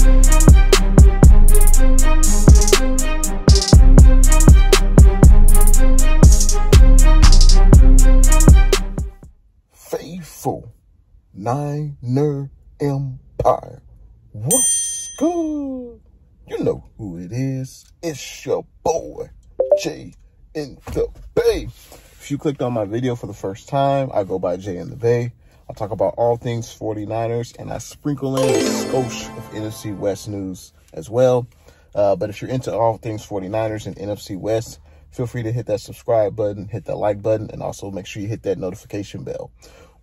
Faithful Niner Empire, what's good? You know who it is. It's your boy, Jay in the Bay. If you clicked on my video for the first time, I go by Jay in the Bay. I talk about all things 49ers, and I sprinkle in a skosh of NFC West news as well. But if you're into all things 49ers and NFC West, feel free to hit that subscribe button, hit that like button, and also make sure you hit that notification bell.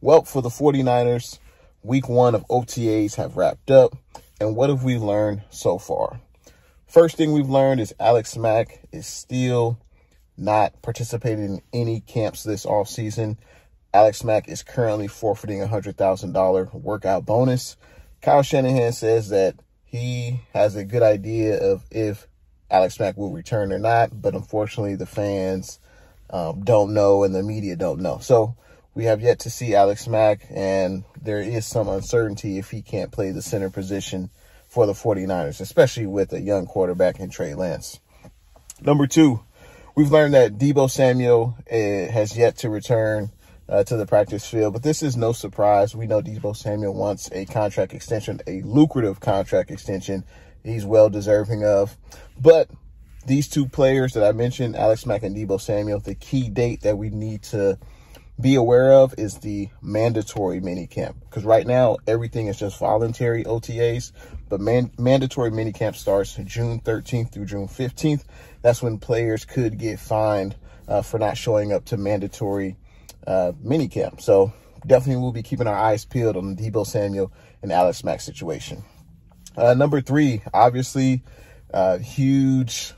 Well, for the 49ers, week 1 of OTAs have wrapped up. And what have we learned so far? First thing we've learned is Mack is still not participating in any camps this offseason. Mack is currently forfeiting a $100,000 workout bonus. Kyle Shanahan says that he has a good idea of if Mack will return or not, but unfortunately the fans don't know and the media don't know. So we have yet to see Mack, and there is some uncertainty if he can't play the center position for the 49ers, especially with a young quarterback in Trey Lance. Number 2, we've learned that Deebo Samuel has yet to return to the practice field, but this is no surprise. We know Deebo Samuel wants a contract extension, a lucrative contract extension he's well deserving of. But these two players that I mentioned, Mack and Deebo Samuel, the key date that we need to be aware of is the mandatory minicamp, because right now everything is just voluntary OTAs, but mandatory minicamp starts June 13th through June 15th. That's when players could get fined for not showing up to mandatory minicamp. So definitely we'll be keeping our eyes peeled on the Deebo Samuel and Mack situation. Number 3, obviously, huge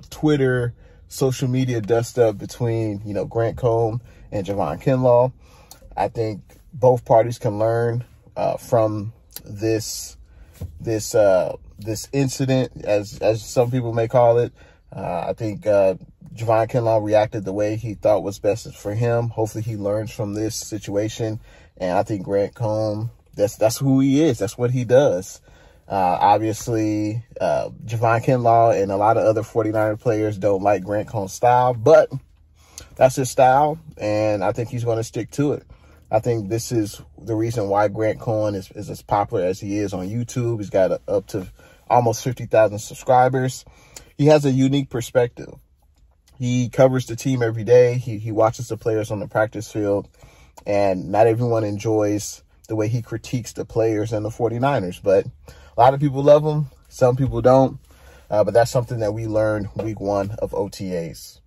Twitter, social media dust up between, Grant Cohn and Javon Kinlaw. I think both parties can learn from this incident, as some people may call it. I think Javon Kinlaw reacted the way he thought was best for him. Hopefully he learns from this situation. And I think Grant Cohn, that's who he is. That's what he does. Obviously, Javon Kinlaw and a lot of other 49er players don't like Grant Cohn's style, but that's his style, and I think he's going to stick to it. I think this is the reason why Grant Cohn is as popular as he is on YouTube. He's got up to almost 50,000 subscribers. He has a unique perspective. He covers the team every day. He watches the players on the practice field, and not everyone enjoys the way he critiques the players and the 49ers, but a lot of people love him. Some people don't, but that's something that we learned week 1 of OTAs.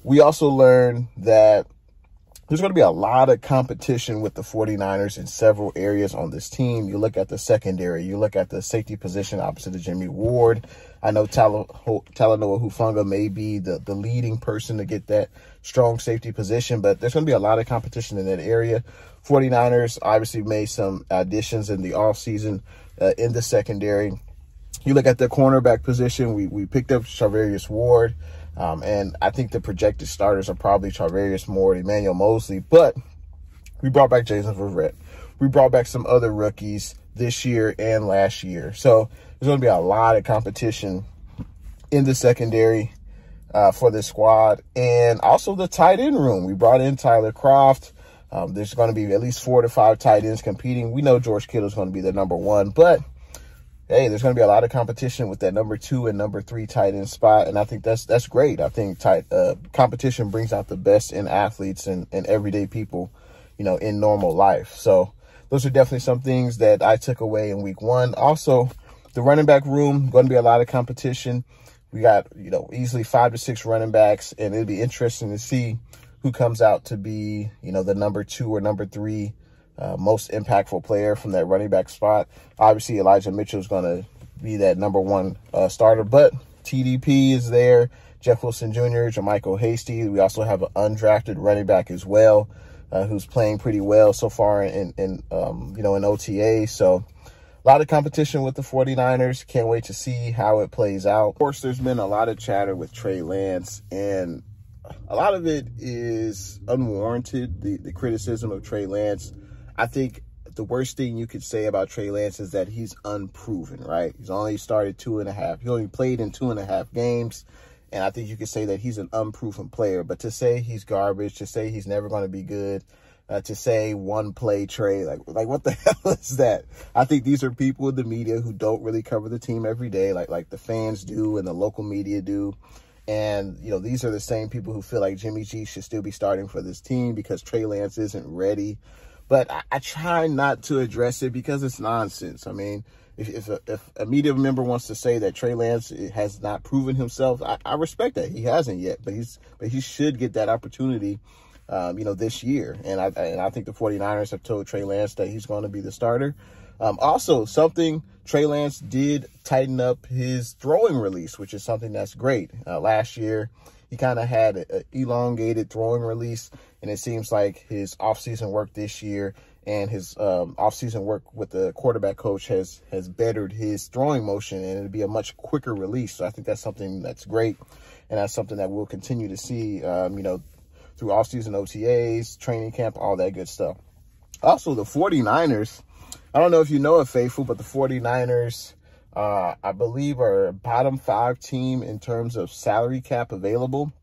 We also learned that there's going to be a lot of competition with the 49ers in several areas on this team. You look at the secondary. You look at the safety position opposite of Jimmy Ward. I know Talanoa Hufanga may be the leading person to get that strong safety position, but there's going to be a lot of competition in that area. 49ers obviously made some additions in the offseason in the secondary. You look at the cornerback position, we picked up Charvarius Ward. And I think the projected starters are probably Charvarius Ward, Emmanuel Mosley, but we brought back Jason Verrett. We brought back some other rookies this year and last year. So there's going to be a lot of competition in the secondary for this squad. And also the tight end room. We brought in Tyler Kroft. There's going to be at least 4 to 5 tight ends competing. We know George Kittle is going to be the number 1, but hey, there's going to be a lot of competition with that number 2 and number 3 tight end spot, and I think that's great. I think competition brings out the best in athletes and everyday people, in normal life. So those are definitely some things that I took away in week 1. Also, the running back room, going to be a lot of competition. We got, easily 5 to 6 running backs, and it'll be interesting to see who comes out to be, the number 2 or number 3 most impactful player from that running back spot. Obviously, Elijah Mitchell is going to be that number 1 starter, but TDP is there, Jeff Wilson Jr., Jermichael Hasty. We also have an undrafted running back as well, who's playing pretty well so far in OTA. So a lot of competition with the 49ers. Can't wait to see how it plays out. Of course, there's been a lot of chatter with Trey Lance, and a lot of it is unwarranted, the criticism of Trey Lance. I think the worst thing you could say about Trey Lance is that he's unproven, right? He's only started 2.5. He only played in 2.5 games. And I think you could say that he's an unproven player. But to say he's garbage, to say he's never going to be good, to say one play Trey, like what the hell is that? I think these are people in the media who don't really cover the team every day, like the fans do and the local media do. And, you know, these are the same people who feel like Jimmy G should still be starting for this team because Trey Lance isn't ready. But I try not to address it because it's nonsense. I mean, if a media member wants to say that Trey Lance has not proven himself, I respect that. He hasn't yet, but he should get that opportunity, you know, this year. And I think the 49ers have told Trey Lance that he's going to be the starter. Also, something Trey Lance did tighten up his throwing release, which is something that's great. Last year, he kind of had an elongated throwing release, and it seems like his offseason work this year and his offseason work with the quarterback coach has bettered his throwing motion, and it'll be a much quicker release. So I think that's something that's great, and that's something that we'll continue to see, you know, through offseason OTAs, training camp, all that good stuff. Also, the 49ers, I don't know if you know it, Faithful, but the 49ers, I believe, are a bottom 5 team in terms of salary cap available.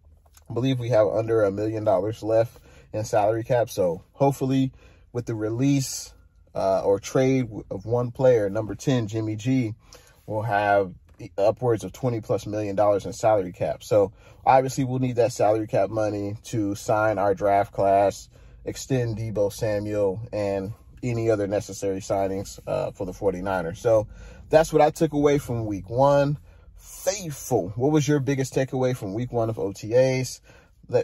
I believe we have under $1 million left in salary cap. So hopefully with the release or trade of one player, number 10, Jimmy G, we'll have upwards of $20+ million in salary cap. So obviously we'll need that salary cap money to sign our draft class, extend Deebo Samuel, and any other necessary signings for the 49ers. So that's what I took away from week 1. Faithful, what was your biggest takeaway from week 1 of OTAs?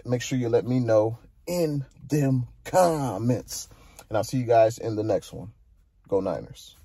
Make sure you let me know in them comments. And I'll see you guys in the next one. Go Niners.